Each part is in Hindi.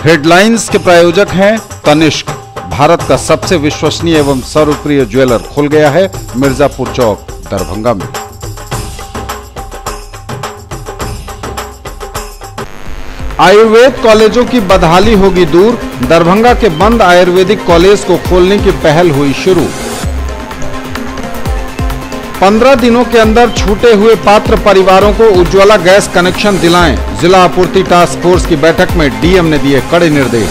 हेडलाइंस के प्रायोजक हैं तनिष्क, भारत का सबसे विश्वसनीय एवं सर्वप्रिय ज्वेलर खुल गया है मिर्जापुर चौक, दरभंगा में। आयुर्वेद कॉलेजों की बदहाली होगी दूर, दरभंगा के बंद आयुर्वेदिक कॉलेज को खोलने की पहल हुई शुरू। 15 दिनों के अंदर छूटे हुए पात्र परिवारों को उज्ज्वला गैस कनेक्शन दिलाएं, जिला आपूर्ति टास्क फोर्स की बैठक में डीएम ने दिए कड़े निर्देश।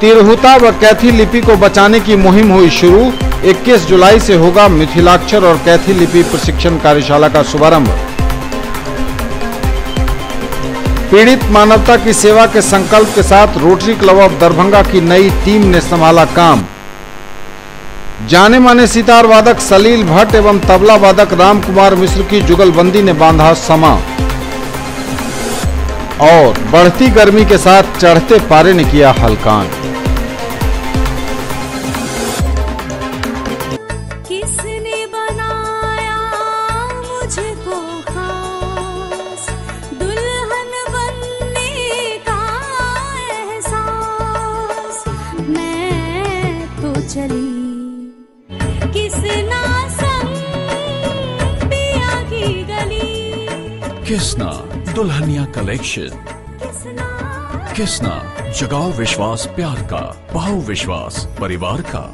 तिरहुता व कैथी लिपि को बचाने की मुहिम हुई शुरू, 21 जुलाई से होगा मिथिलाक्षर और कैथी लिपि प्रशिक्षण कार्यशाला का शुभारंभ। पीड़ित मानवता की सेवा के संकल्प के साथ रोटरी क्लब ऑफ दरभंगा की नई टीम ने संभाला काम। जाने माने सितार वादक सलील भट्ट एवं तबला वादक राम कुमार मिश्र की जुगलबंदी ने बांधा समा। और बढ़ती गर्मी के साथ चढ़ते पारे ने किया हलकान। किसने बनाया मुझको खास, दुल्हन बनने का एहसास, मैं तो चली किसना संग पिया की गली। किसना दुल्हनिया कलेक्शन, किसना जगाओ विश्वास प्यार का, पाओ विश्वास परिवार का।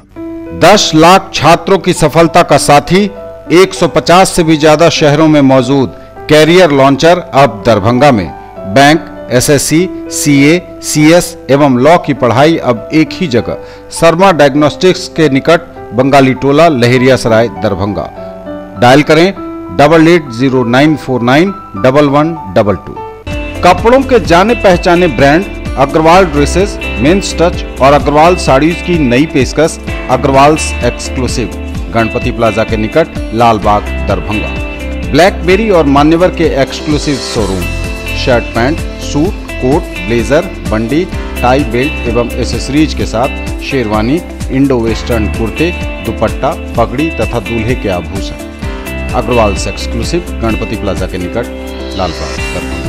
10 लाख छात्रों की सफलता का साथी, 150 से भी ज्यादा शहरों में मौजूद कैरियर लॉन्चर अब दरभंगा में। बैंक, एसएससी, सीए, सीएस एवं लॉ की पढ़ाई अब एक ही जगह, शर्मा डायग्नोस्टिक्स के निकट, बंगाली टोला, लहेरिया सराय, दरभंगा। डायल करें 8809491122। कपड़ों के जाने पहचाने brand Agrawal dresses, men's touch और अग्रवाल साड़ीज की नई पेशकश, अग्रवाल्स एक्सक्लूसिव, गणपति प्लाजा के निकट, लालबाग, दरभंगा। ब्लैकबेरी और मान्यवर के exclusive showroom, shirt pant, suit, coat, blazer, बंडी, टाई, बेल्ट एवं एसेसरीज के साथ शेरवानी, इंडो वेस्टर्न कुर्ते, दुपट्टा, पगड़ी तथा दूल्हे के आभूषण। अग्रवाल्स एक्सक्लूसिव, गणपति प्लाजा के निकट, लालबाग, दरभंगा।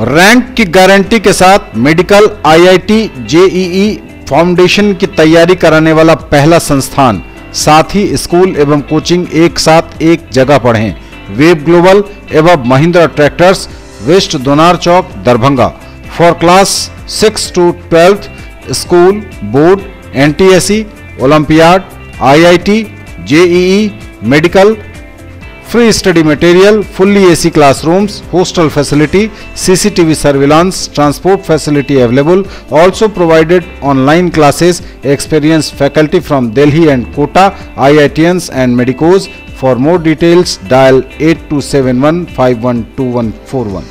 रैंक की गारंटी के साथ मेडिकल, आईआईटी, जेईई फाउंडेशन की तैयारी कराने वाला पहला संस्थान, साथ ही स्कूल एवं कोचिंग एक साथ एक जगह पढ़ें। वेब ग्लोबल एवं Mahindra tractors, west Donar Chowk, Darbhanga. For class 6 to 12 school, board, NTSC, olympiad, IIT, JEE, medical, free study material, fully AC classrooms, hostel facility, CCTV surveillance, transport facility available, also provided online classes, experienced faculty from Delhi and Kota, IITians and medicos. For more details, dial 8271512141.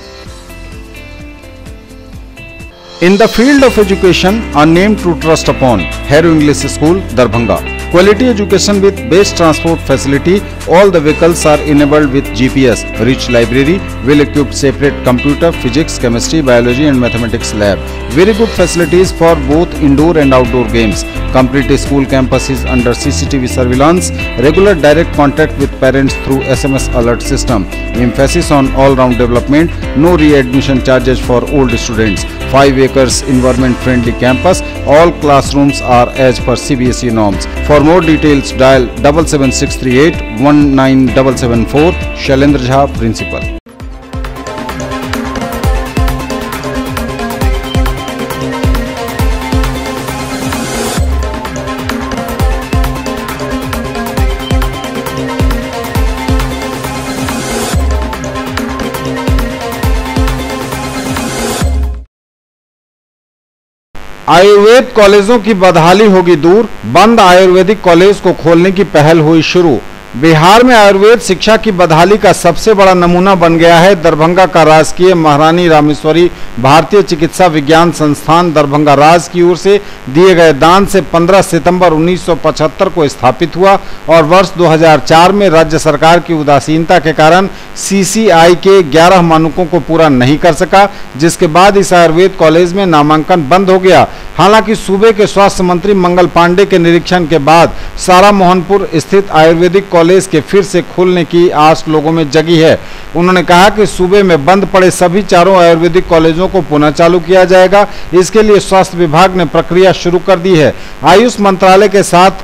In the field of education, a name to trust upon, Hero English School, Darbhanga. Quality education with best transport facility. All the vehicles are enabled with GPS. Rich library, well-equipped separate computer, physics, chemistry, biology and mathematics lab. Very good facilities for both indoor and outdoor games. Complete school campus is under CCTV surveillance. Regular direct contact with parents through SMS alert system. Emphasis on all-round development. No re-admission charges for old students. 5 acres environment-friendly campus. All classrooms are as per CBSE norms. For more details, dial 77638 19774. Shailendra Jha, Principal. Ayurveda कॉलेजों की बदहाली होगी दूर, बंद आयुर्वेदिक कॉलेज को खोलने की पहल हुई शुरू। बिहार में आयुर्वेद शिक्षा की बदहाली का सबसे बड़ा नमूना बन गया है दरभंगा का राजकीय महारानी रामेश्वरी भारतीय चिकित्सा विज्ञान संस्थान दरभंगा राज की ओर से दिए गए दान से 15 सितंबर 1975 को स्थापित हुआ और वर्ष 2004 में राज्य सरकार की उदासीनता के कारण सीसीआई के 11 मानकों को पूरा नहीं कर सका, जिसके बाद इस आयुर्वेद कॉलेज में नामांकन बंद हो गया। हालांकि सूबे के स्वास्थ्य मंत्री मंगल पांडे के निरीक्षण के बाद सारा मोहनपुर स्थित आयुर्वेदिक कॉलेज के फिर से खुलने की आस लोगों में जगी है। उन्होंने कहा कि सूबे में बंद पड़े सभी चारों आयुर्वेदिक कॉलेजों को पुनः चालू किया जाएगा। इसके लिए स्वास्थ्य विभाग ने प्रक्रिया शुरू कर दी है। आयुष मंत्रालय के साथ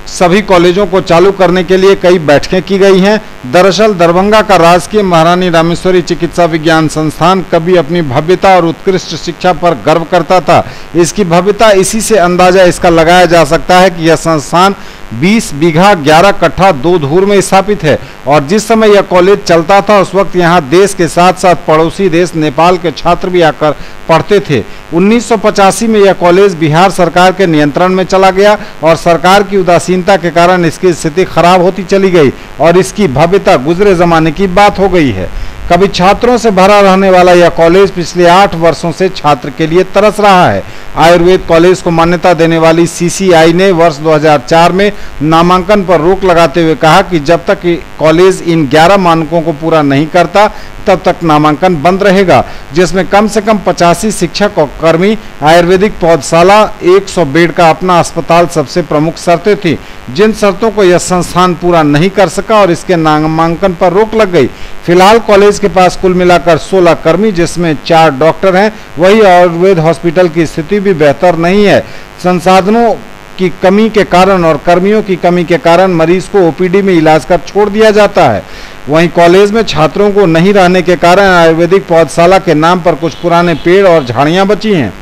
सभी कॉलेजों को चालू करने के लिए कई बैठकें की गई हैं। दरअसल दरभंगा का राजकीय महारानी रामेश्वरी चिकित्सा विज्ञान संस्थान कभी अपनी भव्यता और उत्कृष्ट शिक्षा पर गर्व करता था। इसकी भव्यता इसी से अंदाजा इसका लगाया जा सकता है कि यह संस्थान 20 बीघा 11 कट्ठा 2 धूर में स्थापित है और जिस समय यह कॉलेज चलता था उस वक्त यहाँ देश के साथ साथ पड़ोसी देश नेपाल के छात्र भी आकर पढ़ते थे। 1985 में यह कॉलेज बिहार सरकार के नियंत्रण में चला गया और सरकार की उदासीनता के कारण इसकी स्थिति खराब होती चली गई और इसकी भव्यता गुजरे जमाने की बात हो गई है। कभी छात्रों से भरा रहने वाला यह कॉलेज पिछले 8 वर्षों से छात्र के लिए तरस रहा है। आयुर्वेद कॉलेज को मान्यता देने वाली CCI ने वर्ष 2004 में नामांकन पर रोक लगाते हुए कहा कि जब तक कॉलेज इन 11 मानकों को पूरा नहीं करता तब तक नामांकन बंद रहेगा, जिसमें कम से कम 85 शिक्षक और कर्मी, आयुर्वेदिक पौधशाला, 100 बेड का अपना अस्पताल सबसे प्रमुख शर्तें थी, जिन शर्तों को यह संस्थान पूरा नहीं कर सका और इसके नामांकन पर रोक लग गई। फिलहाल कॉलेज के पास कुल मिलाकर 16 कर्मी जिसमें 4 डॉक्टर हैं। वही आयुर्वेद हॉस्पिटल की स्थिति भी बेहतर नहीं है। संसाधनों की कमी के कारण और कर्मियों की कमी के कारण मरीज को OPD में इलाज कर छोड़ दिया जाता है। वहीं कॉलेज में छात्रों को नहीं रहने के कारण आयुर्वेदिक पौधशाला के नाम पर कुछ पुराने पेड़ और झाड़ियां बची हैं।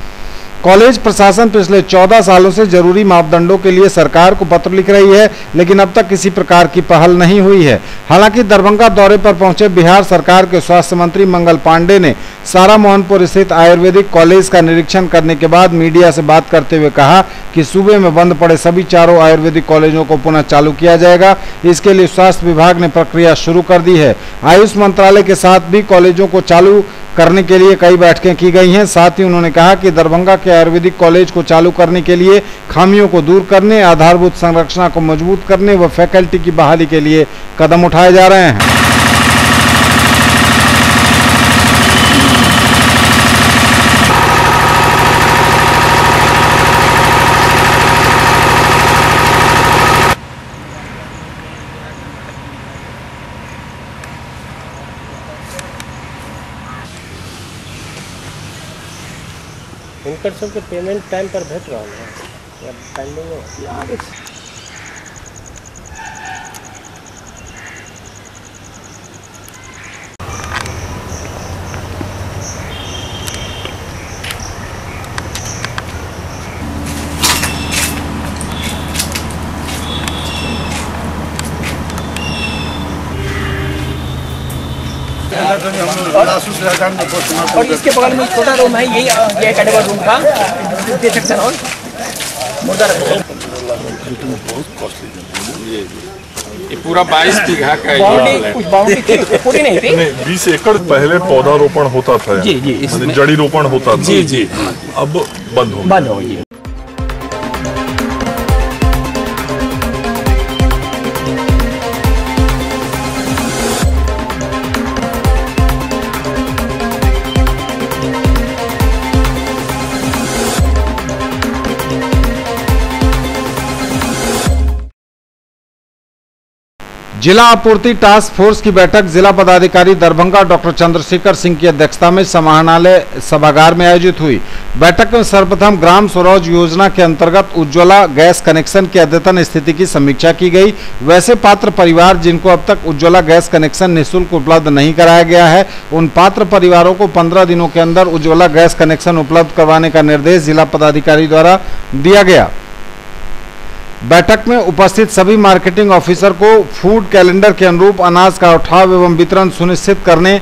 कॉलेज प्रशासन पिछले 14 सालों से जरूरी मापदंडों के लिए सरकार को पत्र लिख रही है, लेकिन अब तक किसी प्रकार की पहल नहीं हुई है। हालांकि दरभंगा दौरे पर पहुंचे बिहार सरकार के स्वास्थ्य मंत्री मंगल पांडे ने सारा मोहनपुर स्थित आयुर्वेदिक कॉलेज का निरीक्षण करने के बाद मीडिया से बात करते हुए कहा कि सूबे में बंद पड़े सभी चारों आयुर्वेदिक कॉलेजों को पुनः चालू किया जाएगा। इसके लिए स्वास्थ्य विभाग ने प्रक्रिया शुरू कर दी है। आयुष मंत्रालय के साथ भी कॉलेजों को चालू करने के लिए कई बैठकें की गई हैं। साथ ही उन्होंने कहा कि दरभंगा के आयुर्वेदिक कॉलेज को चालू करने के लिए खामियों को दूर करने, आधारभूत संरचना को मजबूत करने व फैकल्टी की बहाली के लिए कदम उठाए जा रहे हैं। इनकर सबके पेमेंट टाइम पर भेज रहा है या पेंडिंग है? और इसके बगल में छोटा रूम है, ये कैटेगरी रूम का सेक्शन और ये पूरा 22 बीघा का बाउंड्री पूरी नहीं थी। 20 एकड़ पहले पौधारोपण होता था, जी जी, जड़ी रोपण होता था, जी जी, अब बंद हो गया। जिला आपूर्ति टास्क फोर्स की बैठक जिला पदाधिकारी दरभंगा डॉक्टर चंद्रशेखर सिंह की अध्यक्षता में समाहरणालय सभागार में आयोजित हुई। बैठक में सर्वप्रथम ग्राम स्वराज योजना के अंतर्गत उज्ज्वला गैस कनेक्शन की अद्यतन स्थिति की समीक्षा की गई। वैसे पात्र परिवार जिनको अब तक उज्ज्वला गैस कनेक्शन निःशुल्क उपलब्ध नहीं कराया गया है, उन पात्र परिवारों को 15 दिनों के अंदर उज्ज्वला गैस कनेक्शन उपलब्ध करवाने का निर्देश जिला पदाधिकारी द्वारा दिया गया। बैठक में उपस्थित सभी मार्केटिंग ऑफिसर को फूड कैलेंडर के अनुरूप अनाज का उठाव एवं वितरण सुनिश्चित करने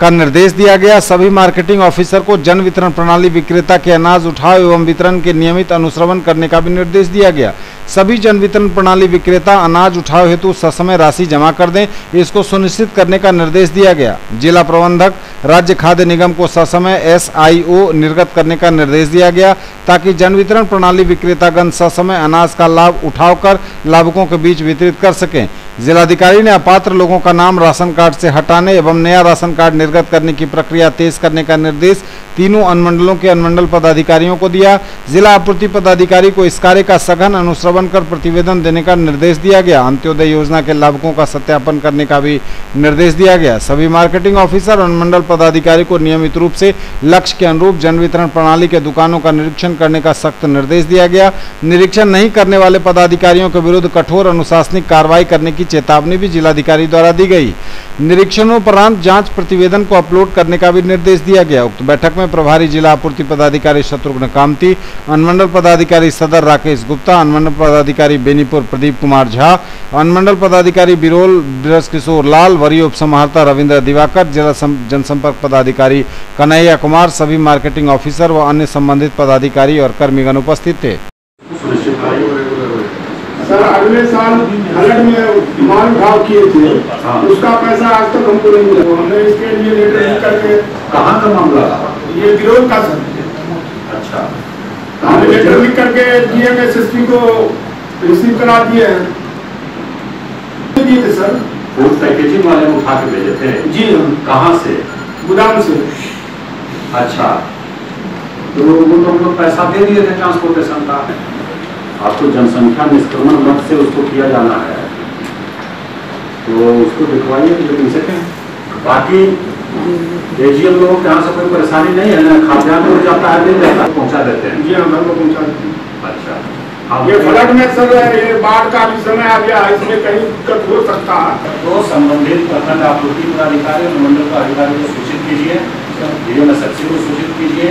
का निर्देश दिया गया। सभी मार्केटिंग ऑफिसर को जन वितरण प्रणाली विक्रेता के अनाज उठाव एवं वितरण के नियमित अनुश्रवण करने का भी निर्देश दिया गया। सभी जन वितरण प्रणाली विक्रेता अनाज उठाव हेतु ससमय राशि जमा कर दें, इसको सुनिश्चित करने का निर्देश दिया गया। जिला प्रबंधक राज्य खाद्य निगम को ससमय SIO निर्गत करने का निर्देश दिया गया ताकि जन वितरण प्रणाली विक्रेतागण ससमय अनाज का लाभ उठाव कर लाभुकों के बीच वितरित कर सकें। जिलाधिकारी ने अपात्र लोगों का नाम राशन कार्ड से हटाने एवं नया राशन कार्ड निर्गत करने की प्रक्रिया तेज करने का निर्देश तीनों अनुमंडलों के अनुमंडल पदाधिकारियों को दिया। जिला आपूर्ति पदाधिकारी को इस कार्य का सघन अनुश्रवण कर प्रतिवेदन देने का निर्देश दिया गया। अंत्योदय योजना के लाभुकों का सत्यापन करने का भी निर्देश दिया गया। सभी मार्केटिंग ऑफिसर और अनुमंडल पदाधिकारी को नियमित रूप से लक्ष्य के अनुरूप जन वितरण प्रणाली के दुकानों का निरीक्षण करने का सख्त निर्देश दिया गया। निरीक्षण नहीं करने वाले पदाधिकारियों के विरुद्ध कठोर अनुशासनिक कार्रवाई करने की चेतावनी भी जिलाधिकारी द्वारा दी गई। निरीक्षणोपरांत जांच प्रतिवेदन को अपलोड करने का भी निर्देश दिया गया। उक्त बैठक में प्रभारी जिला आपूर्ति पदाधिकारी शत्रुघ्न कामती, अनुमंडल पदाधिकारी सदर राकेश गुप्ता, अनुमंडल पदाधिकारी बेनीपुर प्रदीप कुमार झा, अनुमंडल पदाधिकारी बिरोल ब्रज किशोर लाल, वरीय उप समाहर्ता रविंद्र दिवाकर, जिला जनसंपर्क पदाधिकारी कन्हैया कुमार, सभी मार्केटिंग ऑफिसर व अन्य संबंधित पदाधिकारी और कर्मीगण उपस्थित थे। सर अगले साल फ्लड में माल उठाव किए थे, उसका पैसा आज तक हमको नहीं मिला। हमने इसके लिए लेटर लिख करके। कहाँ का मामला था? ये गिरोह का सर। अच्छा, हमने लेटर लिख करके डीएम एसएसपी को रिसीव करा दिए हैं। दिए थे सर। फूड पैकेजिंग वाले उठा के भेजे थे? जी हाँ। कहाँ से? गोदाम से। अच्छा, तो वो तो हम लोग पैसा दे दिए थे ट्रांसपोर्टेशन का। आपको जनसंख्या निष्क्रमण मत से उसको किया जाना है, तो उसको दिखवाइए। लेकिन से बाकी एजीएम लोगों के यहाँ से कोई परेशानी नहीं है ना? खाद्यान्न हो जाता है, नहीं जाता, पहुँचा देते हैं? जी हम घर को पहुँचा देते हैं। अच्छा, ये फ्लड में सर ये बाढ़ का भी समय आ गया है, इसमें कहीं दिक्कत हो सकता है। तो संबंधित प्रखंड आपूर्ति पदाधिकारी और मंडल पदाधिकारी को सूचित कीजिए, डीएम एसएसपी को सूचित कीजिए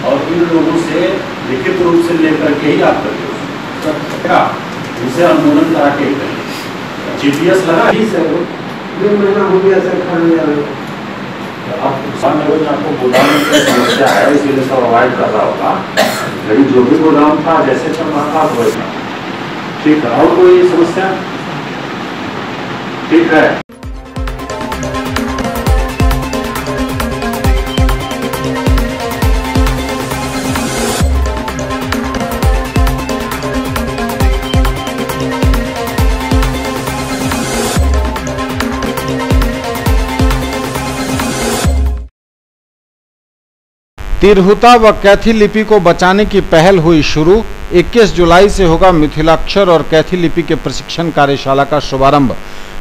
और इन लोगों से लिखित रूप से लेकर के ही आप करिए। इसे अनुमोदन करा के जीपीएस लगा ही सर 2 महीना हो गया सर खाने आपको गोदाम में समस्या है, इसीलिए सब अवॉइड कर रहा होगा। लेकिन जो भी गोदाम था जैसे चल रहा था वैसा ठीक है। और कोई समस्या? ठीक है। तिरहुता व कैथी लिपि को बचाने की पहल हुई शुरू। 21 जुलाई से होगा मिथिलाक्षर और कैथी लिपि के प्रशिक्षण कार्यशाला का शुभारंभ।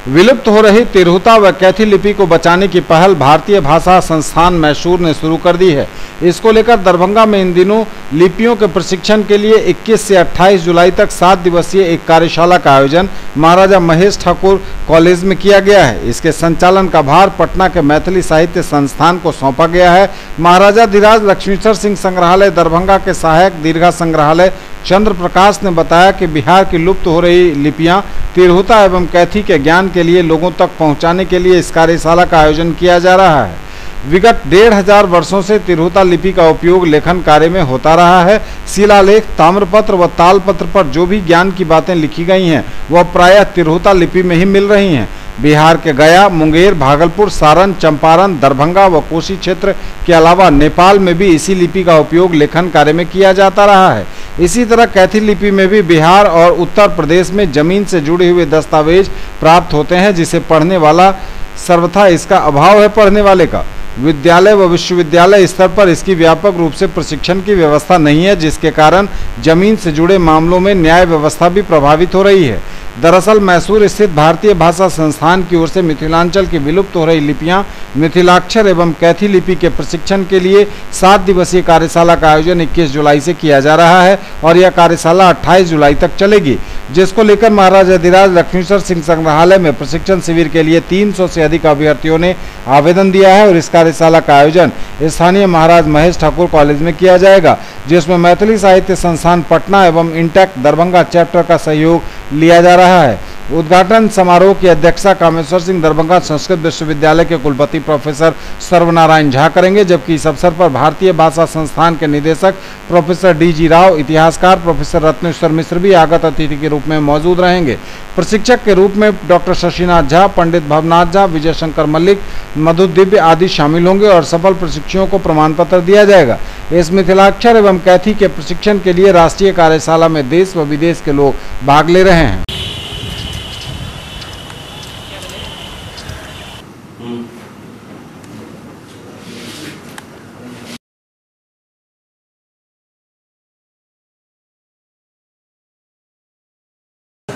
विलुप्त हो रही तिरहुता व कैथी लिपि को बचाने की पहल भारतीय भाषा संस्थान मैसूर ने शुरू कर दी है। इसको लेकर दरभंगा में इन दिनों लिपियों के प्रशिक्षण के लिए 21 से 28 जुलाई तक 7 दिवसीय एक कार्यशाला का आयोजन महाराजा महेश ठाकुर कॉलेज में किया गया है। इसके संचालन का भार पटना के मैथिली साहित्य संस्थान को सौंपा गया है। महाराजा धीराज लक्ष्मीश्वर सिंह संग्रहालय दरभंगा के सहायक दीर्घा संग्रहालय चंद्र प्रकाश ने बताया कि बिहार की लुप्त हो रही लिपियां तिरहुता एवं कैथी के ज्ञान के लिए लोगों तक पहुंचाने के लिए इस कार्यशाला का आयोजन किया जा रहा है। विगत 1500 वर्षों से तिरहुता लिपि का उपयोग लेखन कार्य में होता रहा है। शिलालेख, ताम्रपत्र व तालपत्र पर जो भी ज्ञान की बातें लिखी गई हैं वह प्रायः तिरहुता लिपि में ही मिल रही हैं। बिहार के गया, मुंगेर, भागलपुर, सारण, चंपारण, दरभंगा व कोसी क्षेत्र के अलावा नेपाल में भी इसी लिपि का उपयोग लेखन कार्य में किया जाता रहा है। इसी तरह कैथी लिपि में भी बिहार और उत्तर प्रदेश में जमीन से जुड़े हुए दस्तावेज प्राप्त होते हैं, जिसे पढ़ने वाला सर्वथा इसका अभाव है पढ़ने वाले का। विद्यालय व विश्वविद्यालय स्तर पर इसकी व्यापक रूप से प्रशिक्षण की व्यवस्था नहीं है, जिसके कारण जमीन से जुड़े मामलों में न्याय व्यवस्था भी प्रभावित हो रही है। दरअसल मैसूर स्थित भारतीय भाषा संस्थान की ओर से मिथिलांचल की विलुप्त हो रही लिपियां मिथिलाक्षर एवं कैथी लिपि के प्रशिक्षण के लिए 7 दिवसीय कार्यशाला का आयोजन 21 जुलाई से किया जा रहा है और यह कार्यशाला 28 जुलाई तक चलेगी, जिसको लेकर महाराजा धीराज लक्ष्मीश्वर सिंह संग्रहालय में प्रशिक्षण शिविर के लिए 300 से अधिक अभ्यर्थियों ने आवेदन दिया है और इस कार्यशाला का आयोजन स्थानीय महाराज महेश ठाकुर कॉलेज में किया जाएगा, जिसमें मैथिली साहित्य संस्थान पटना एवं इंटेक दरभंगा चैप्टर का सहयोग लिया जा रहा है। उद्घाटन समारोह की अध्यक्षता कामेश्वर सिंह दरभंगा संस्कृत विश्वविद्यालय के कुलपति प्रोफेसर सर्वनारायण झा करेंगे, जबकि इस अवसर पर भारतीय भाषा संस्थान के निदेशक प्रोफेसर डी.जी. राव, इतिहासकार प्रोफेसर रत्नेश्वर मिश्र भी आगत अतिथि के रूप में मौजूद रहेंगे। प्रशिक्षक के रूप में डॉक्टर शशिनाथ झा, पंडित भवनाथ झा, विजय शंकर मल्लिक, मधु दिव्य आदि शामिल होंगे और सफल प्रशिक्षुओं को प्रमाण पत्र दिया जाएगा। इस मिथिलाक्षर एवं कैथी के प्रशिक्षण के लिए राष्ट्रीय कार्यशाला में देश व विदेश के लोग भाग ले रहे हैं।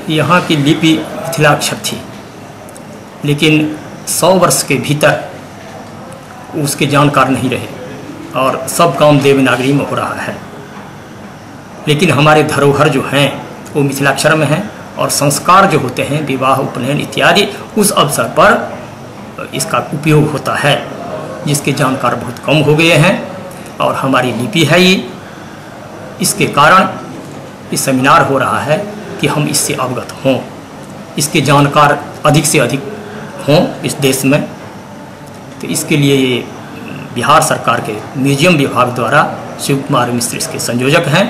यहाँ की लिपि मिथिलाक्षर थी, लेकिन 100 वर्ष के भीतर उसके जानकार नहीं रहे और सब काम देवनागरी में हो रहा है। लेकिन हमारे धरोहर जो हैं वो मिथिलाक्षर में हैं और संस्कार जो होते हैं विवाह, उपनयन इत्यादि, उस अवसर पर इसका उपयोग होता है, जिसके जानकार बहुत कम हो गए हैं। और हमारी लिपि है ये, इसके कारण ये सेमिनार हो रहा है कि हम इससे अवगत हों, इसके जानकार अधिक से अधिक हों इस देश में। तो इसके लिए ये बिहार सरकार के म्यूजियम विभाग द्वारा शिव कुमार मिश्र इसके संयोजक हैं,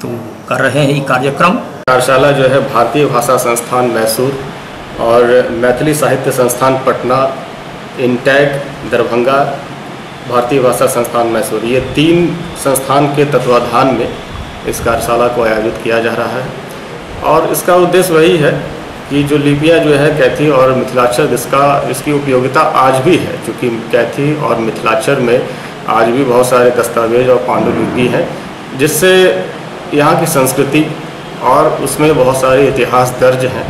तो कर रहे हैं ये कार्यक्रम। कार्यशाला जो है भारतीय भाषा संस्थान मैसूर और मैथिली साहित्य संस्थान पटना, इंटैग दरभंगा, भारतीय भाषा संस्थान मैसूर, ये 3 संस्थान के तत्वाधान में इस कार्यशाला को आयोजित किया जा रहा है। और इसका उद्देश्य वही है कि जो लिपियाँ जो है कैथी और मिथिलाक्षर, इसकी उपयोगिता आज भी है, क्योंकि कैथी और मिथिलाक्षर में आज भी बहुत सारे दस्तावेज और पांडुलिपि हैं, जिससे यहाँ की संस्कृति और उसमें बहुत सारे इतिहास दर्ज हैं।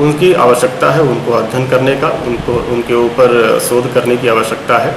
उनकी आवश्यकता है, उनको अध्ययन करने का, उनके ऊपर शोध करने की आवश्यकता है।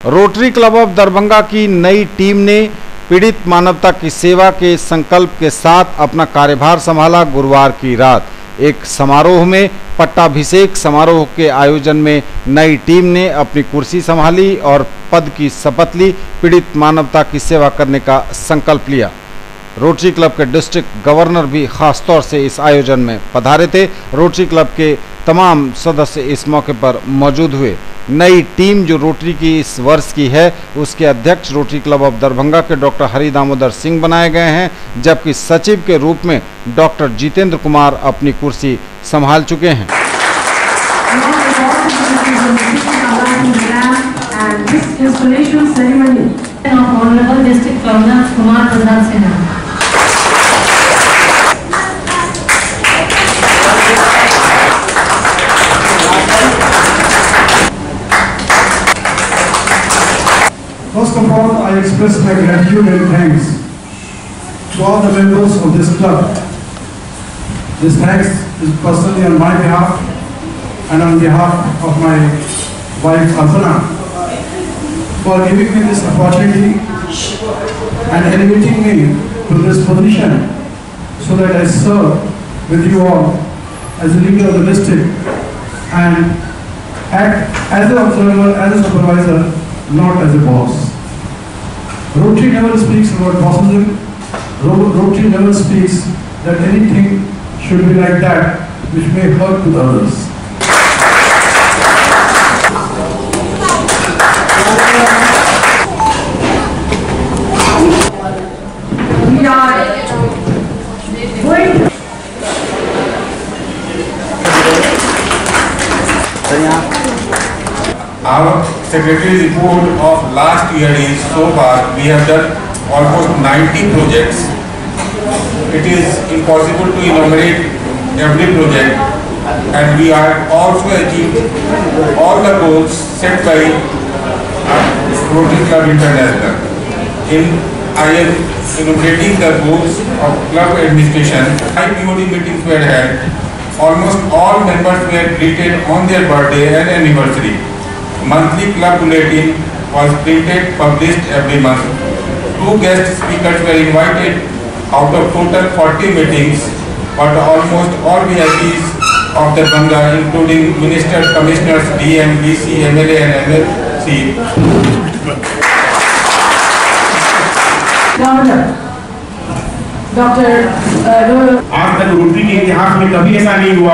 रोटरी क्लब ऑफ दरभंगा की नई टीम ने पीड़ित मानवता की सेवा के संकल्प के साथ अपना कार्यभार संभाला। गुरुवार की रात एक समारोह में, पट्टाभिषेक समारोह के आयोजन में, नई टीम ने अपनी कुर्सी संभाली और पद की शपथ ली। पीड़ित मानवता की सेवा करने का संकल्प लिया। रोटरी क्लब के डिस्ट्रिक्ट गवर्नर भी खास तौर से इस आयोजन में पधारे थे। रोटरी क्लब के तमाम सदस्य इस मौके पर मौजूद हुए। नई टीम जो रोटरी की इस वर्ष की है, उसके अध्यक्ष रोटरी क्लब ऑफ दरभंगा के डॉक्टर हरि दामोदर सिंह बनाए गए हैं, जबकि सचिव के रूप में डॉक्टर जितेंद्र कुमार अपनी कुर्सी संभाल चुके हैं। First of all, I express my gratitude and thanks to all the members of this club. This thanks is personally on my behalf and on behalf of my wife Alpana for giving me this opportunity and elevating me to this position so that I serve with you all as a leader of the district and act as an observer, as a supervisor, not as a boss. Rotary never speaks about bossism. Rotary never speaks that anything should be like that which may hurt to the others. We are going Our secretary report of last year is so far we have done almost 90 projects. It is impossible to enumerate every project, and we are also achieved all the goals set by Rotary Club International. I am enumerating the goals of club administration. 5 BOD meetings were held. Almost all members were greeted on their birthday and anniversary. Monthly club bulletin was printed, published every month. 2 guest speakers were invited out of total 40 meetings, but almost all VIPs of the Darbhanga, including ministers, commissioners, DM, DC, MLA and MLC. आज तक रोटरी के इतिहास में कभी ऐसा नहीं हुआ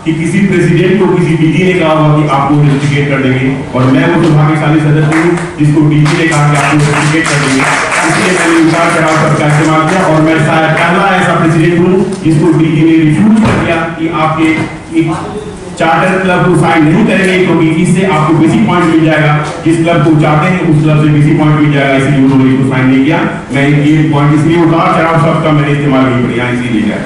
कि किसी प्रेसिडेंट को किसी डीजी ने कहा होगा कि आपको सर्टिफिकेट कर देंगे, और मैं वो दुर्भाग्यशाली सदस्य हूँ जिसको डीजी ने कहा कि आपको सर्टिफिकेट कर देंगे। इसलिए मैंने उतार चढ़ाव सबका इस्तेमाल किया, और मैं शायद पहला ऐसा प्रेसिडेंट हूँ जिसको डीजी ने रिफ्यूज कर दिया कि आपके चार्टर क्लब को साइन नहीं करेंगे, क्योंकि इससे आपको बेसिक पॉइंट मिल जाएगा। जिस क्लब को चाहते हैं उस क्लब से बेसिक पॉइंट मिल जाएगा, इसलिए उन्होंने इसको साइन नहीं किया। मैं ये पॉइंट इसलिए उतार चढ़ाव सबका मैंने इस्तेमाल नहीं किया, इसीलिए किया।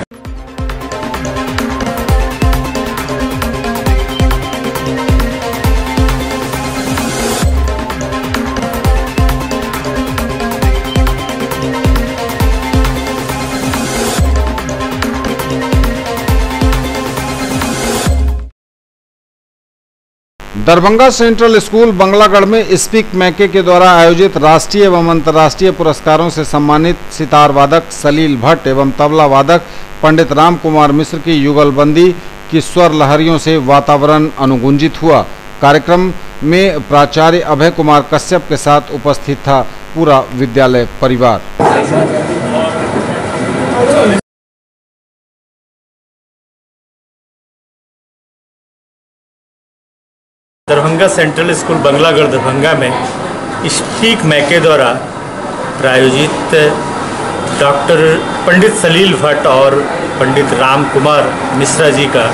दरभंगा सेंट्रल स्कूल बंगलागढ़ में स्पीक मैके के द्वारा आयोजित राष्ट्रीय एवं अंतर्राष्ट्रीय पुरस्कारों से सम्मानित सितार वादक सलील भट्ट एवं तबला वादक पंडित राम कुमार मिश्र की युगलबंदी की स्वर लहरियों से वातावरण अनुगुंजित हुआ। कार्यक्रम में प्राचार्य अभय कुमार कश्यप के साथ उपस्थित था पूरा विद्यालय परिवार। दरभंगा सेंट्रल स्कूल बंगलागढ़ दरभंगा में स्पीक मैके द्वारा प्रायोजित डॉक्टर पंडित सलील भट्ट और पंडित राम कुमार मिश्रा जी का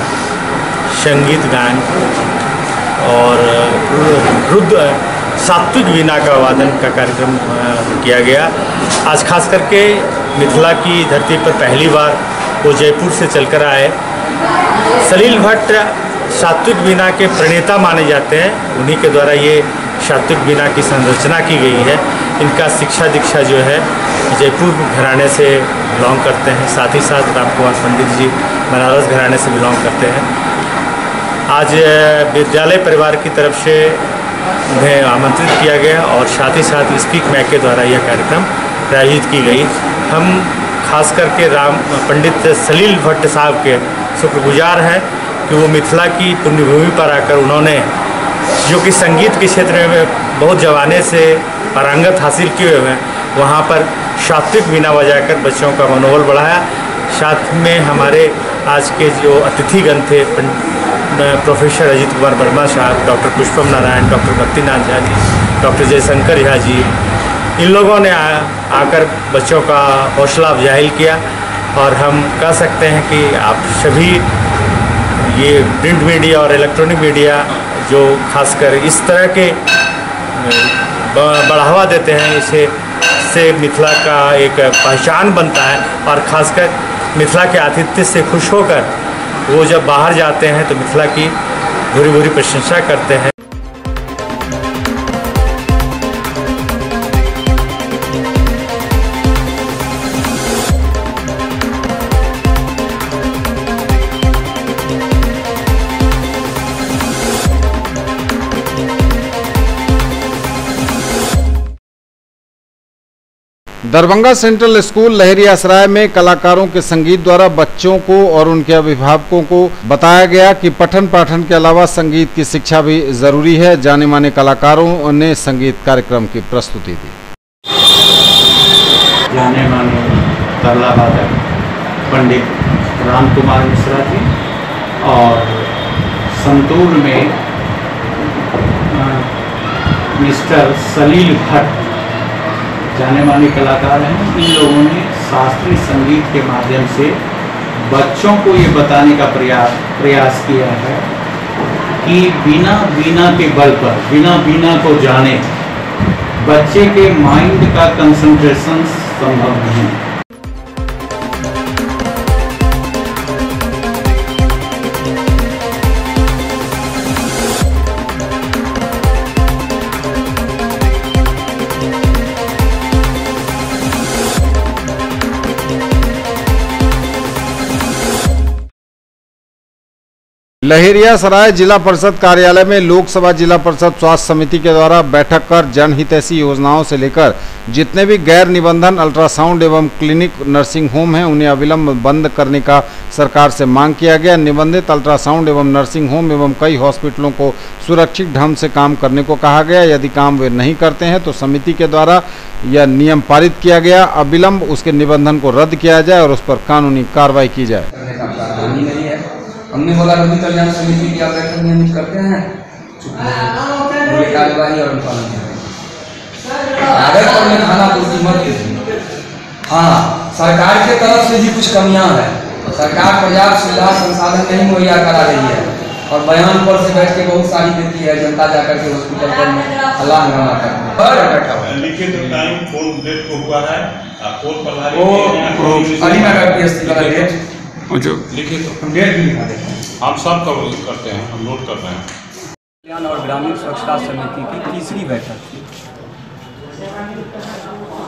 संगीत गायन और रुद्र सात्विक वीणा का वादन का कार्यक्रम किया गया। आज खास करके मिथिला की धरती पर पहली बार वो जयपुर से चलकर आए। सलील भट्ट सात्विक वीणा के प्रणेता माने जाते हैं, उन्हीं के द्वारा ये सात्विक वीणा की संरचना की गई है। इनका शिक्षा दीक्षा जो है जयपुर घराने से बिलोंग करते हैं, साथ ही साथ राम कुमार पंडित जी बनारस घराने से बिलोंग करते हैं। आज विद्यालय परिवार की तरफ से उन्हें आमंत्रित किया गया और साथ ही साथ स्पीक मैके द्वारा यह कार्यक्रम प्रायोजित की गई। हम खास करके पंडित सलील भट्ट साहब के शुक्रगुजार हैं कि वो मिथिला की पुण्यभूमि पर आकर उन्होंने जो कि संगीत के क्षेत्र में बहुत जवाने से पारंगत हासिल किए हुए हैं, वहाँ पर सात्विक वीणा बजाकर बच्चों का मनोबल बढ़ाया। साथ में हमारे आज के जो अतिथिगण थे प्रोफेसर अजीत कुमार वर्मा साहब, डॉक्टर पुष्पम नारायण, डॉक्टर भक्तिनाथ झा जी, डॉक्टर जयशंकर झा जी, इन लोगों ने आकर बच्चों का हौसला अफजाई किया। और हम कह सकते हैं कि आप सभी ये प्रिंट मीडिया और इलेक्ट्रॉनिक मीडिया जो खासकर इस तरह के बढ़ावा देते हैं, इससे मिथिला का एक पहचान बनता है। और खासकर मिथिला के आतिथ्य से खुश होकर वो जब बाहर जाते हैं तो मिथिला की भूरी भूरी प्रशंसा करते हैं। दरभंगा सेंट्रल स्कूल लहरियासराय में कलाकारों के संगीत द्वारा बच्चों को और उनके अभिभावकों को बताया गया कि पठन पाठन के अलावा संगीत की शिक्षा भी जरूरी है। जाने माने कलाकारों ने संगीत कार्यक्रम की प्रस्तुति दी। जाने माने तबला वादक पंडित राम कुमार मिश्रा जी और संतूर में मिस्टर सलील भट्ट जाने माने कलाकार हैं। इन लोगों ने शास्त्रीय संगीत के माध्यम से बच्चों को ये बताने का प्रयास किया है कि बिना बीना के बल पर, बिना बीना को जाने बच्चे के माइंड का कंसंट्रेशन संभव नहीं है। लहेरियासराय जिला परिषद कार्यालय में लोकसभा जिला परिषद स्वास्थ्य समिति के द्वारा बैठक कर जनहितैषी योजनाओं से लेकर जितने भी गैर निबंधन अल्ट्रासाउंड एवं क्लिनिक नर्सिंग होम हैं उन्हें अविलंब बंद करने का सरकार से मांग किया गया। निबंधित अल्ट्रासाउंड एवं नर्सिंग होम एवं कई हॉस्पिटलों को सुरक्षित ढंग से काम करने को कहा गया। यदि काम वे नहीं करते हैं तो समिति के द्वारा यह नियम पारित किया गया, अविलंब उसके निबंधन को रद्द किया जाए और उस पर कानूनी कार्रवाई की जाए। हमने बोला रोगी कल्याण समिति की आप बैठक नियमित करते हैं, बोले कार्यवाही और अनुपालन कागज पर में खाना पूर्ति मत कीजिए। हाँ, सरकार के तरफ से भी कुछ कमियां हैं। सरकार पर्याप्त सुविधा संसाधन नहीं मुहैया करा रही है और बयान पर से बैठ के बहुत सारी देती है, जनता जाकर के हॉस्पिटल पर हल्ला हंगामा बैठा हुआ है। लिखित टाइम फोन डेट को हुआ है, फोन पर वो अलीनगर PSC वाला डेट लिखित डेट भी लिखा देते हैं। हम सब कवर करते हैं, हम नोट कर रहे हैं। कल्याण और ग्रामीण स्वच्छता समिति की तीसरी बैठक थी।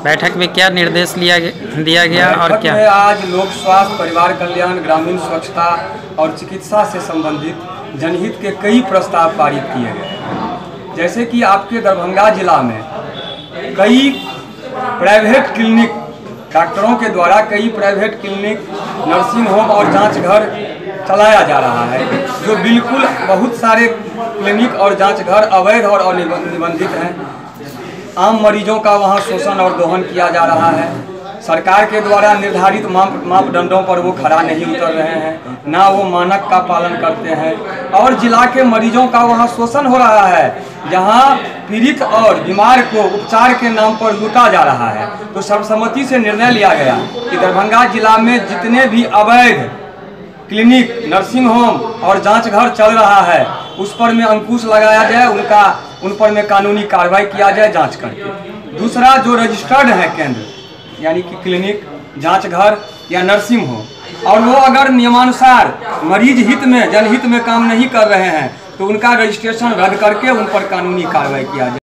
बैठक में क्या निर्देश दिया गया और क्या? आज लोक स्वास्थ्य, परिवार कल्याण, ग्रामीण स्वच्छता और चिकित्सा से संबंधित जनहित के कई प्रस्ताव पारित किए गए। जैसे कि आपके दरभंगा जिला में कई प्राइवेट क्लिनिक, डॉक्टरों के द्वारा कई प्राइवेट क्लिनिक, नर्सिंग होम और जांच घर चलाया जा रहा है, जो बिल्कुल बहुत सारे क्लिनिक और जांच घर अवैध और अनिबंधित हैं। आम मरीजों का वहां शोषण और दोहन किया जा रहा है। सरकार के द्वारा निर्धारित मापदंडों पर वो खरा नहीं उतर रहे हैं, ना वो मानक का पालन करते हैं और जिला के मरीजों का वहां शोषण हो रहा है, जहां पीड़ित और बीमार को उपचार के नाम पर लूटा जा रहा है। तो सर्वसम्मति से निर्णय लिया गया कि दरभंगा जिला में जितने भी अवैध क्लिनिक, नर्सिंग होम और जांच घर चल रहा है, उस पर में अंकुश लगाया जाए, उन पर में कानूनी कार्रवाई किया जाए जांच करके। दूसरा, जो रजिस्टर्ड है केंद्र यानी कि क्लिनिक, जांच घर या नर्सिंग होम और वो अगर नियमानुसार मरीज हित में, जनहित में काम नहीं कर रहे हैं, तो उनका रजिस्ट्रेशन रद्द करके उन पर कानूनी कार्रवाई किया जाए।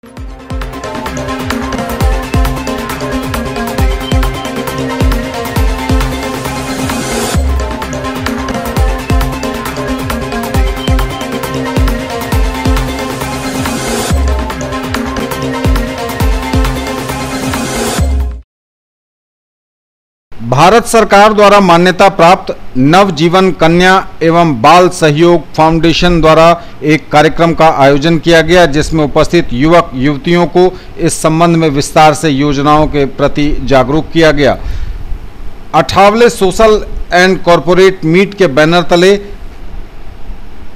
भारत सरकार द्वारा मान्यता प्राप्त नवजीवन कन्या एवं बाल सहयोग फाउंडेशन द्वारा एक कार्यक्रम का आयोजन किया गया, जिसमें उपस्थित युवक युवतियों को इस संबंध में विस्तार से योजनाओं के प्रति जागरूक किया गया। 58वें सोशल एंड कॉरपोरेट मीट के बैनर तले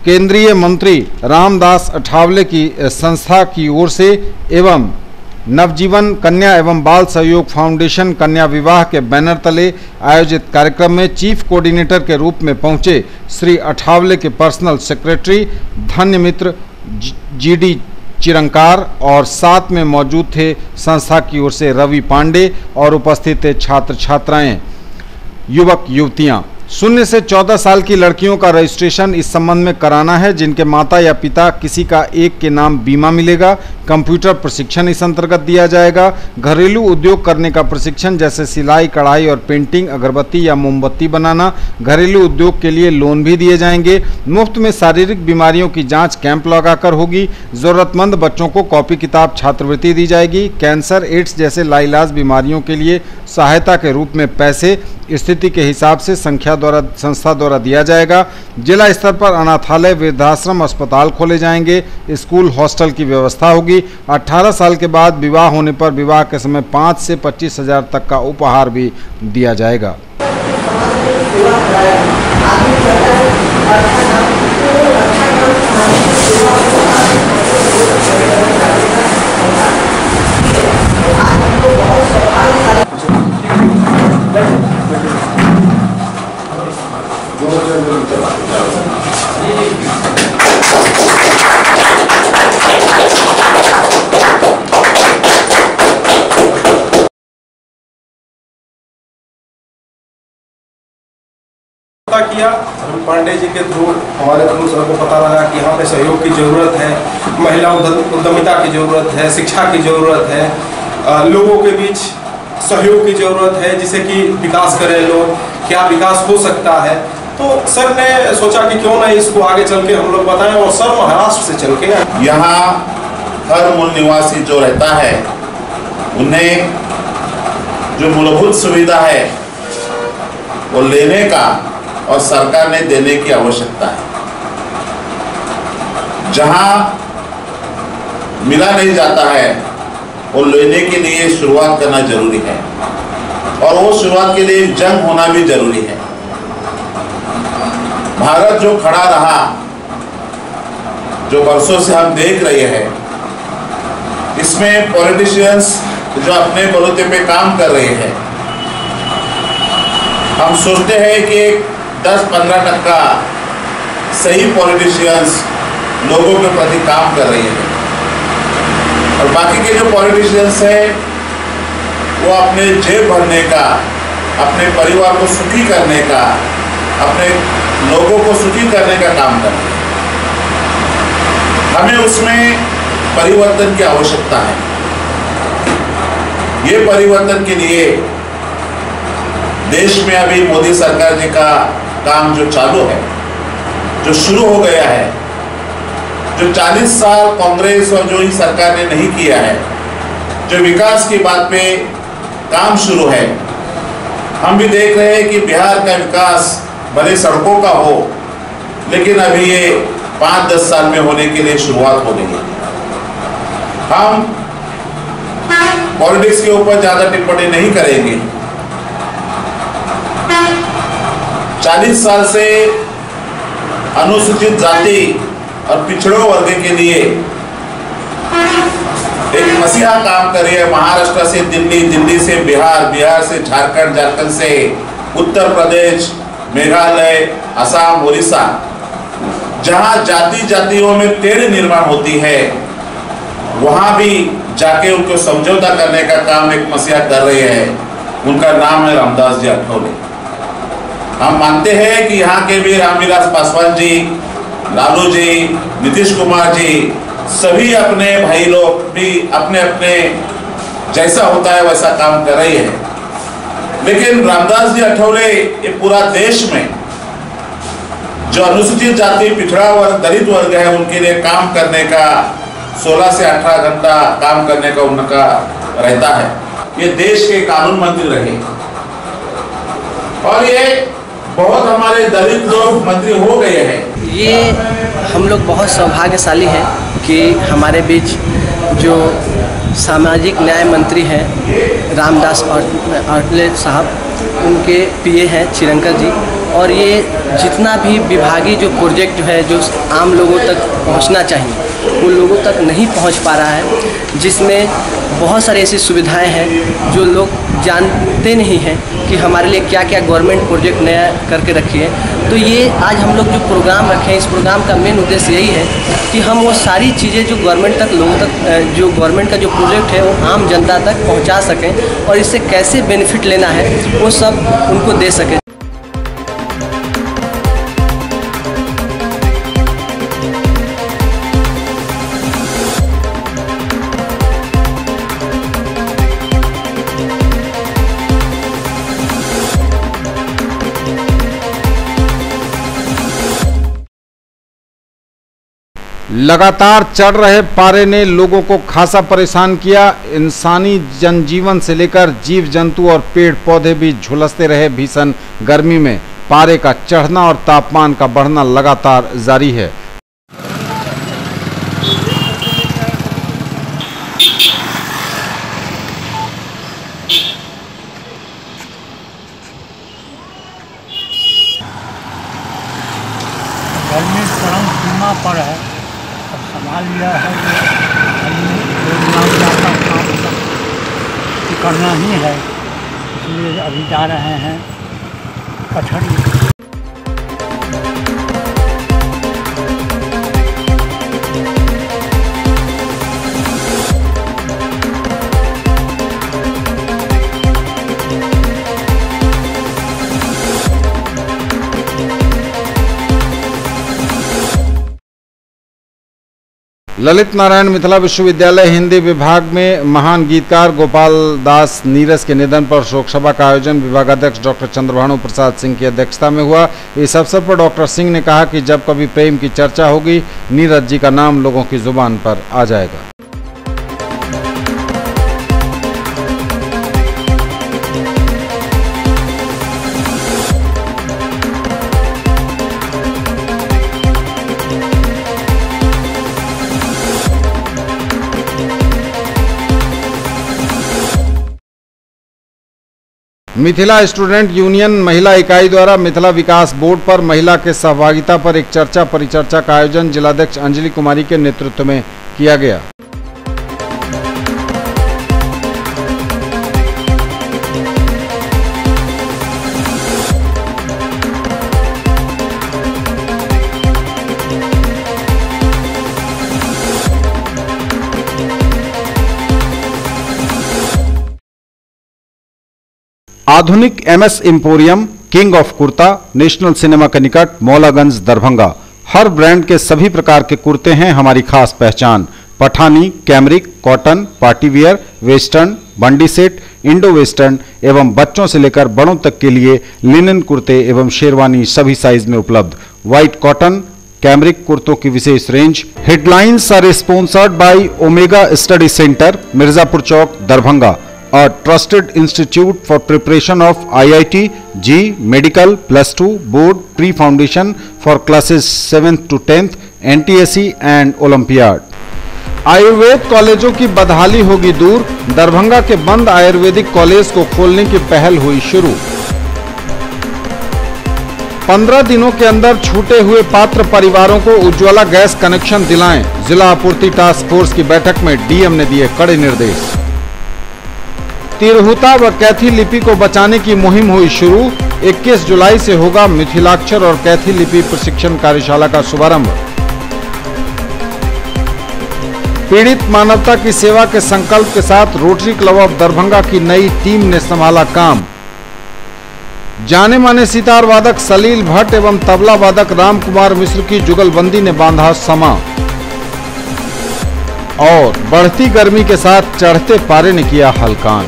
केंद्रीय मंत्री रामदास अठावले की संस्था की ओर से एवं नवजीवन कन्या एवं बाल सहयोग फाउंडेशन कन्या विवाह के बैनर तले आयोजित कार्यक्रम में चीफ कोऑर्डिनेटर के रूप में पहुंचे श्री अठावले के पर्सनल सेक्रेटरी धन्य मित्र GD चिरंकार और साथ में मौजूद थे संस्था की ओर से रवि पांडे और उपस्थित थे छात्र छात्राएं, युवक युवतियां। 0 से 14 साल की लड़कियों का रजिस्ट्रेशन इस संबंध में कराना है, जिनके माता या पिता किसी का एक के नाम बीमा मिलेगा। कंप्यूटर प्रशिक्षण इस अंतर्गत दिया जाएगा। घरेलू उद्योग करने का प्रशिक्षण जैसे सिलाई, कढ़ाई और पेंटिंग, अगरबत्ती या मोमबत्ती बनाना। घरेलू उद्योग के लिए लोन भी दिए जाएंगे। मुफ्त में शारीरिक बीमारियों की जांच कैंप लगाकर होगी। जरूरतमंद बच्चों को कॉपी किताब छात्रवृत्ति दी जाएगी। कैंसर, एड्स जैसे लाइलाज बीमारियों के लिए सहायता के रूप में पैसे स्थिति के हिसाब से संस्था द्वारा दिया जाएगा। जिला स्तर पर अनाथालय, वृद्धाश्रम, अस्पताल खोले जाएंगे। स्कूल, हॉस्टल की व्यवस्था होगी। 18 साल के बाद विवाह होने पर विवाह के समय 5 से 25 हजार तक का उपहार भी दिया जाएगा। किया पांडे जी के थ्रू हमारे थ्रू सबको पता लगा कि यहाँ पे सहयोग की ज़रूरत है, महिला उद्यमिता की ज़रूरत है, शिक्षा की ज़रूरत है, लोगों के बीच सहयोग की ज़रूरत है, जिससे कि विकास करें लोग, क्या विकास हो सकता है। तो सर ने सोचा कि क्यों ना इसको आगे चल के हम लोग बताएं, और सर महाराष्ट्र से चल के यहाँ हर मूल निवासी जो रहता है उन्हें जो मूलभूत सुविधा है वो लेने का और सरकार ने देने की आवश्यकता है। जहां मिला नहीं जाता है वो लेने के लिए शुरुआत करना जरूरी है, और वो शुरुआत के लिए जंग होना भी जरूरी है। भारत जो खड़ा रहा, जो वर्षों से हम देख रहे हैं, इसमें पॉलिटिशियंस जो अपने बलूते पे काम कर रहे हैं, हम सोचते हैं कि 10-15% सही पॉलिटिशियंस लोगों के प्रति काम कर रही है और बाकी के जो पॉलिटिशियंस हैं वो अपने जेब भरने का, अपने परिवार को सुखी करने का, अपने लोगों को सुखी करने का काम कर रहे हैं। हमें उसमें परिवर्तन की आवश्यकता है। ये परिवर्तन के लिए देश में अभी मोदी सरकार जी का काम जो चालू है, जो शुरू हो गया है, जो 40 साल कांग्रेस और जो ही सरकार ने नहीं किया है, जो विकास की बात पे काम शुरू है। हम भी देख रहे हैं कि बिहार का विकास भले सड़कों का हो, लेकिन अभी ये 5-10 साल में होने के लिए शुरुआत हो गई है। हम पॉलिटिक्स के ऊपर ज्यादा टिप्पणी नहीं करेंगे। 40 साल से अनुसूचित जाति और पिछड़ों वर्ग के लिए एक मसीहा काम कर रही है। महाराष्ट्र से दिल्ली, दिल्ली से बिहार, बिहार से झारखंड, झारखंड से उत्तर प्रदेश, मेघालय, असम, उड़ीसा, जहां जाति जातियों में टेढ़ निर्माण होती है, वहां भी जाके उनको समझौता करने का काम एक मसीहा कर रहे हैं। उनका नाम है रामदास जी अठौले। हम मानते हैं कि यहाँ के भी रामविलास पासवान जी, लालू जी, नीतीश कुमार जी, सभी अपने भाई लोग भी अपने अपने जैसा होता है वैसा काम कर रही है। लेकिन रामदास जी अठौले ये पूरा देश में जो अनुसूचित जाति, पिछड़ा वर्ग, दलित वर्ग है, उनके लिए काम करने का 16 से 18 घंटा काम करने का उनका रहता है। ये देश के कानून मंत्री रहे और ये बहुत हमारे दलित लोग मंत्री हो गए हैं। ये हम लोग बहुत सौभाग्यशाली हैं कि हमारे बीच जो सामाजिक न्याय मंत्री हैं रामदास अठौले साहब, उनके पीए हैं चिरंकर जी, और ये जितना भी विभागीय जो प्रोजेक्ट है जो आम लोगों तक पहुंचना चाहिए वो लोगों तक नहीं पहुंच पा रहा है, जिसमें बहुत सारी ऐसी सुविधाएं हैं जो लोग जानते नहीं हैं कि हमारे लिए क्या क्या गवर्नमेंट प्रोजेक्ट नया करके रखी है। तो ये आज हम लोग जो प्रोग्राम रखे हैं, इस प्रोग्राम का मेन उद्देश्य यही है कि हम वो सारी चीज़ें जो गवर्नमेंट तक, लोगों तक, जो गवर्नमेंट का जो प्रोजेक्ट है वो आम जनता तक पहुँचा सकें और इससे कैसे बेनिफिट लेना है वो सब उनको दे सकें। लगातार चढ़ रहे पारे ने लोगों को खासा परेशान किया। इंसानी जनजीवन से लेकर जीव जंतु और पेड़ पौधे भी झुलसते रहे। भीषण गर्मी में पारे का चढ़ना और तापमान का बढ़ना लगातार जारी है। गर्मी चरम सीमा पर है, संभाल लिया है कि करना ही है, इसलिए अभी जा रहे हैं कचहरी। ललित नारायण मिथिला विश्वविद्यालय हिंदी विभाग में महान गीतकार गोपाल दास नीरज के निधन पर शोक सभा का आयोजन विभागाध्यक्ष डॉक्टर चंद्रभानु प्रसाद सिंह की अध्यक्षता में हुआ। इस अवसर पर डॉक्टर सिंह ने कहा कि जब कभी प्रेम की चर्चा होगी, नीरज जी का नाम लोगों की जुबान पर आ जाएगा। मिथिला स्टूडेंट यूनियन महिला इकाई द्वारा मिथिला विकास बोर्ड पर महिला के सहभागिता पर एक चर्चा परिचर्चा का आयोजन जिलाध्यक्ष अंजलि कुमारी के नेतृत्व में किया गया। आधुनिक MS emporium, king of kurta, national cinema के निकट, मौलागंज, दरभंगा। हर ब्रांड के सभी प्रकार के कुर्ते हैं हमारी खास पहचान। Pathani, cambric, cotton, party wear, western, बंडी सेट, इंडो वेस्टर्न एवं बच्चों से लेकर बड़ों तक के लिए लिनन कुर्ते एवं शेरवानी सभी साइज में उपलब्ध। व्हाइट कॉटन, कैमरिक कुर्तों की विशेष range. Headlines are sponsored by Omega study centre, Mirzapur चौक, Darbhanga. A trusted institute for preparation of IIT, JEE, medical, +2, board, pre-foundation for classes 7th to 10th, NTSE and Olympiad। Ayurveda कॉलेजों की बदहाली होगी दूर, दरभंगा के बंद आयुर्वेदिक कॉलेज को खोलने की पहल हुई शुरू। 15 दिनों के अंदर छूटे हुए पात्र परिवारों को उज्ज्वला गैस कनेक्शन दिलाएं, जिला आपूर्ति टास्क फोर्स की बैठक में डीएम ने दिए कड़े निर्देश। तिरहुता व कैथी लिपि को बचाने की मुहिम हुई शुरू। 21 जुलाई से होगा मिथिलाक्षर और कैथी लिपि प्रशिक्षण कार्यशाला का शुभारंभ। पीड़ित मानवता की सेवा के संकल्प के साथ रोटरी क्लब ऑफ दरभंगा की नई टीम ने संभाला काम। जाने माने सितार वादक सलील भट्ट एवं तबला वादक राम कुमार मिश्र की जुगलबंदी ने बांधा समा। और बढ़ती गर्मी के साथ चढ़ते पारे ने किया हलकान।